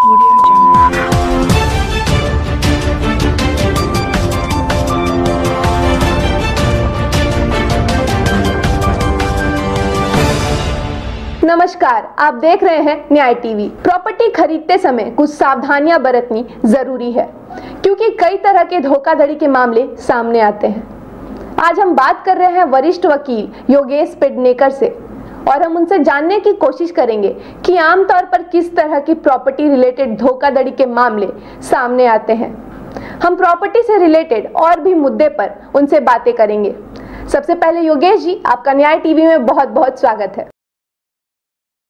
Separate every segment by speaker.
Speaker 1: Audio Jungle.
Speaker 2: नमस्कार, आप देख रहे हैं न्याय टीवी। प्रॉपर्टी खरीदते समय कुछ सावधानियां बरतनी जरूरी है, क्योंकि कई तरह के धोखाधड़ी के मामले सामने आते हैं। आज हम बात कर रहे हैं वरिष्ठ वकील योगेश पेडनेकर से, और हम उनसे जानने की कोशिश करेंगे कि आमतौर पर किस तरह की प्रॉपर्टी रिलेटेड धोखाधड़ी के मामले सामने आते हैं। हम प्रॉपर्टी से रिलेटेड और भी मुद्दे पर उनसे बातें करेंगे। सबसे पहले योगेश जी, आपका न्याय टीवी में बहुत बहुत स्वागत है।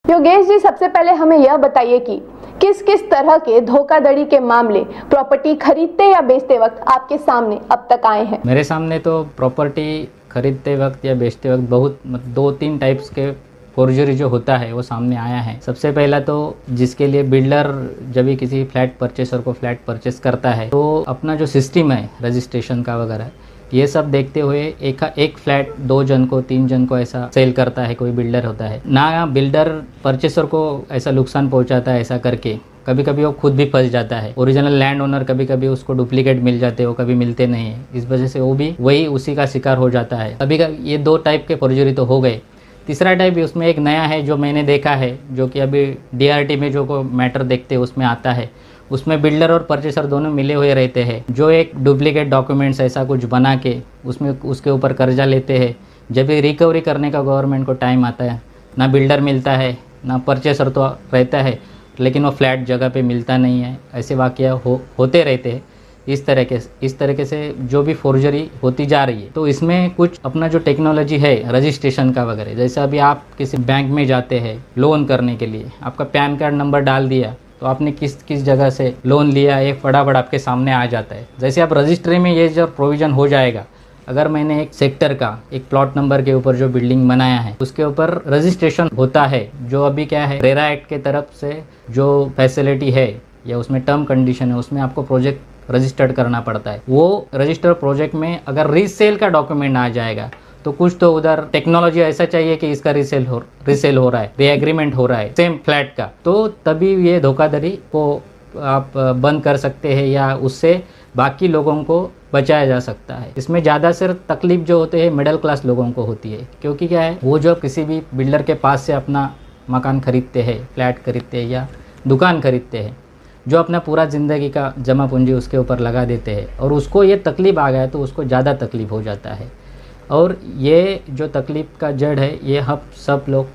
Speaker 2: योगेश जी, सबसे पहले हमें यह बताइए कि किस किस तरह के धोखाधड़ी के मामले प्रॉपर्टी खरीदते या बेचते वक्त आपके सामने अब तक आए हैं?
Speaker 3: मेरे सामने तो प्रॉपर्टी खरीदते वक्त या बेचते वक्त बहुत 2-3 टाइप्स के फोर्जरी जो होता है वो सामने आया है। सबसे पहला तो जिसके लिए बिल्डर जब भी किसी फ्लैट परचेसर को फ्लैट परचेस करता है तो अपना जो सिस्टम है रजिस्ट्रेशन का वगैरह ये सब देखते हुए एक फ्लैट 2 जन को 3 जन को ऐसा सेल करता है। कोई बिल्डर होता है ना, बिल्डर परचेसर को ऐसा नुकसान पहुंचाता है। ऐसा करके कभी कभी वो खुद भी फंस जाता है। ओरिजिनल लैंड ओनर कभी कभी उसको डुप्लीकेट मिल जाते हैं, वो कभी मिलते नहीं है। इस वजह से वो भी वही उसी का शिकार हो जाता है। अभी ये 2 टाइप के फोर्जरी तो हो गए। तीसरा टाइप उसमें एक नया है जो मैंने देखा है, जो कि अभी DRT में जो को मैटर देखते हैं उसमें आता है। उसमें बिल्डर और परचेसर दोनों मिले हुए रहते हैं, जो एक डुप्लीकेट डॉक्यूमेंट्स ऐसा कुछ बना के उसमें उसके ऊपर कर्जा लेते हैं। जब भी रिकवरी करने का गवर्नमेंट को टाइम आता है, ना बिल्डर मिलता है ना परचेसर तो रहता है, लेकिन वो फ्लैट जगह पे मिलता नहीं है। ऐसे वाक़या होते रहते हैं। इस तरीके से जो भी फोर्जरी होती जा रही है, तो इसमें कुछ अपना जो टेक्नोलॉजी है रजिस्ट्रेशन का वगैरह, जैसे अभी आप किसी बैंक में जाते हैं लोन करने के लिए, आपका पैन कार्ड नंबर डाल दिया तो आपने किस जगह से लोन लिया ये फटाफट आपके सामने आ जाता है। जैसे आप रजिस्ट्री में ये जो प्रोविज़न हो जाएगा, अगर मैंने एक सेक्टर का एक प्लॉट नंबर के ऊपर जो बिल्डिंग बनाया है उसके ऊपर रजिस्ट्रेशन होता है, जो अभी क्या है रेरा एक्ट के तरफ से जो फैसिलिटी है या उसमें टर्म कंडीशन है, उसमें आपको प्रोजेक्ट रजिस्टर्ड करना पड़ता है। वो रजिस्टर्ड प्रोजेक्ट में अगर रीसेल का डॉक्यूमेंट आ जाएगा तो कुछ तो उधर टेक्नोलॉजी ऐसा चाहिए कि इसका रीसेल हो रहा है, रीएग्रीमेंट हो रहा है सेम फ्लैट का, तो तभी ये धोखाधड़ी को आप बंद कर सकते हैं या उससे बाकी लोगों को बचाया जा सकता है। इसमें ज़्यादा सिर्फ तकलीफ जो होते हैं मिडिल क्लास लोगों को होती है, क्योंकि क्या है वो जो किसी भी बिल्डर के पास से अपना मकान खरीदते हैं, फ्लैट खरीदते हैं या दुकान खरीदते हैं, जो अपना पूरा ज़िंदगी का जमा पूंजी उसके ऊपर लगा देते हैं, और उसको ये तकलीफ़ आ गया तो उसको ज़्यादा तकलीफ़ हो जाता है। और ये जो तकलीफ़ का जड़ है ये हम सब लोग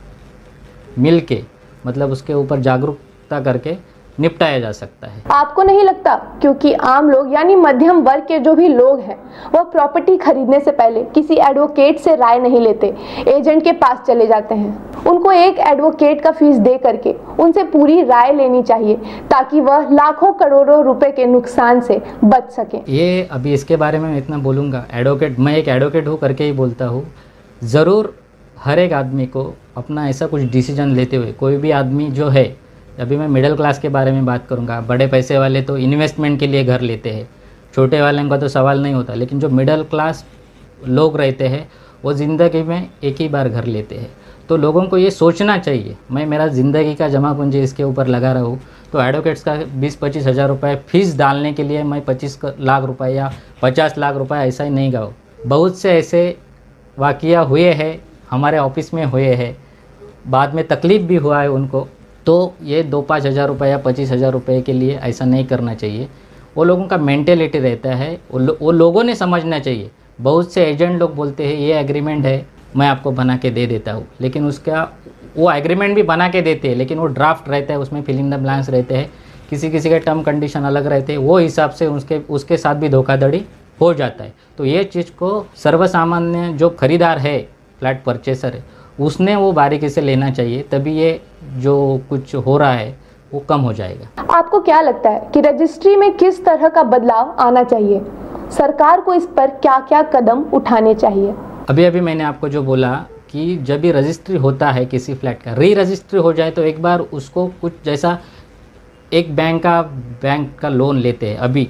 Speaker 3: मिल के मतलब उसके ऊपर जागरूकता करके निपटाया जा सकता है।
Speaker 2: आपको नहीं लगता क्योंकि आम लोग यानी मध्यम वर्ग के जो भी लोग हैं वह प्रॉपर्टी खरीदने से पहले किसी एडवोकेट से राय नहीं लेते, एजेंट के पास चले जाते हैं? उनको एक एडवोकेट का फीस दे करके उनसे पूरी राय लेनी चाहिए, ताकि वह लाखों करोड़ों रुपए के नुकसान से बच सके।
Speaker 3: ये अभी इसके बारे में इतना बोलूँगा, मैं एक एडवोकेट हूँ करके ही बोलता हूँ। ज़रूर हर एक आदमी को अपना ऐसा कुछ डिसीजन लेते हुए, कोई भी आदमी जो है, अभी मैं मिडिल क्लास के बारे में बात करूंगा, बड़े पैसे वाले तो इन्वेस्टमेंट के लिए घर लेते हैं, छोटे वाले का तो सवाल नहीं होता, लेकिन जो मिडिल क्लास लोग रहते हैं वो ज़िंदगी में एक ही बार घर लेते हैं। तो लोगों को ये सोचना चाहिए, मैं मेरा ज़िंदगी का जमा पूंजी इसके ऊपर लगा रहा हूँ, तो एडवोकेट्स का 20-25 हज़ार रुपये फीस डालने के लिए मैं 25 लाख रुपये या 50 लाख रुपये ऐसा ही नहीं गाऊँ। बहुत से ऐसे वाक़या हुए हैं, हमारे ऑफिस में हुए हैं, बाद में तकलीफ़ भी हुआ है उनको। तो ये 2-5 हज़ार रुपये या 25 हज़ार रुपये के लिए ऐसा नहीं करना चाहिए। वो लोगों का मेंटेलिटी रहता है, वो लोगों ने समझना चाहिए। बहुत से एजेंट लोग बोलते हैं ये एग्रीमेंट है, मैं आपको बना के दे देता हूँ, लेकिन उसका वो एग्रीमेंट भी बना के देते हैं, लेकिन वो ड्राफ्ट रहता है, उसमें फिल इन द ब्लैंक्स रहते हैं, किसी के टर्म कंडीशन अलग रहते हैं, वो हिसाब से उसके साथ भी धोखाधड़ी हो जाता है। तो ये चीज़ को सर्वसामान्य जो खरीदार है, फ्लैट परचेसर है, उसने वो बारीकी से लेना चाहिए, तभी ये जो कुछ हो रहा है वो कम हो जाएगा।
Speaker 2: आपको क्या लगता है कि रजिस्ट्री में किस तरह का बदलाव आना चाहिए? सरकार को इस पर क्या क्या कदम उठाने चाहिए?
Speaker 3: अभी मैंने आपको जो बोला कि जब भी रजिस्ट्री होता है किसी फ्लैट का, री रजिस्ट्री हो जाए तो एक बार उसको कुछ जैसा एक बैंक का लोन लेते हैं अभी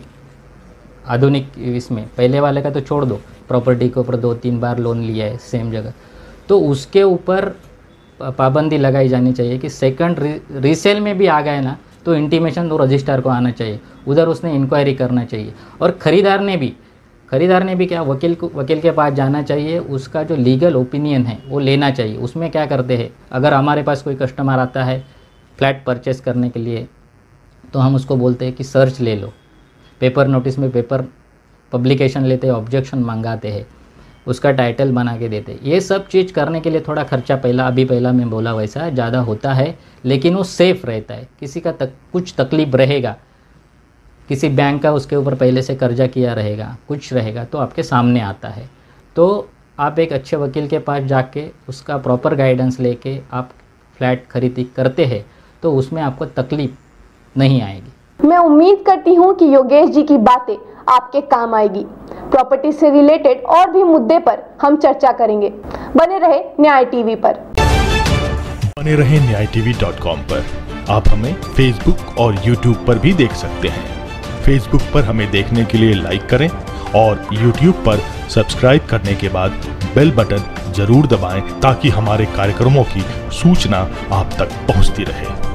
Speaker 3: आधुनिक इसमें, पहले वाले का तो छोड़ दो, प्रॉपर्टी के ऊपर 2-3 बार लोन लिया है सेम जगह, तो उसके ऊपर पाबंदी लगाई जानी चाहिए कि सेकंड रीसेल में भी आ गए ना, तो इंटीमेशन तो रजिस्ट्रार को आना चाहिए, उधर उसने इंक्वायरी करना चाहिए। और ख़रीदार ने भी क्या वकील के पास जाना चाहिए, उसका जो लीगल ओपिनियन है वो लेना चाहिए। उसमें क्या करते हैं, अगर हमारे पास कोई कस्टमर आता है फ्लैट परचेस करने के लिए, तो हम उसको बोलते हैं कि सर्च ले लो, पेपर नोटिस में पेपर पब्लिकेशन लेते हैं, ऑब्जेक्शन मंगाते हैं, उसका टाइटल बना के देते। ये सब चीज़ करने के लिए थोड़ा खर्चा पहला मैं बोला वैसा ज़्यादा होता है, लेकिन वो सेफ़ रहता है। किसी का कुछ तकलीफ रहेगा, किसी बैंक का उसके ऊपर पहले से कर्जा किया रहेगा, कुछ रहेगा, तो आपके सामने आता है। तो आप एक अच्छे वकील के पास जाके उसका प्रॉपर गाइडेंस लेके आप फ्लैट खरीदी करते हैं तो उसमें आपको तकलीफ नहीं आएगी।
Speaker 2: मैं उम्मीद करती हूँ कि योगेश जी की बातें आपके काम आएगी। प्रॉपर्टी से रिलेटेड और भी मुद्दे पर हम चर्चा करेंगे। बने रहे न्याय टीवी पर।
Speaker 1: बने रहे न्यायटीवी.com पर। आप हमें फेसबुक और यूट्यूब पर भी देख सकते हैं। फेसबुक पर हमें देखने के लिए लाइक करें और यूट्यूब पर सब्सक्राइब करने के बाद बेल बटन जरूर दबाएं ताकि हमारे कार्यक्रमों की सूचना आप तक पहुंचती रहे।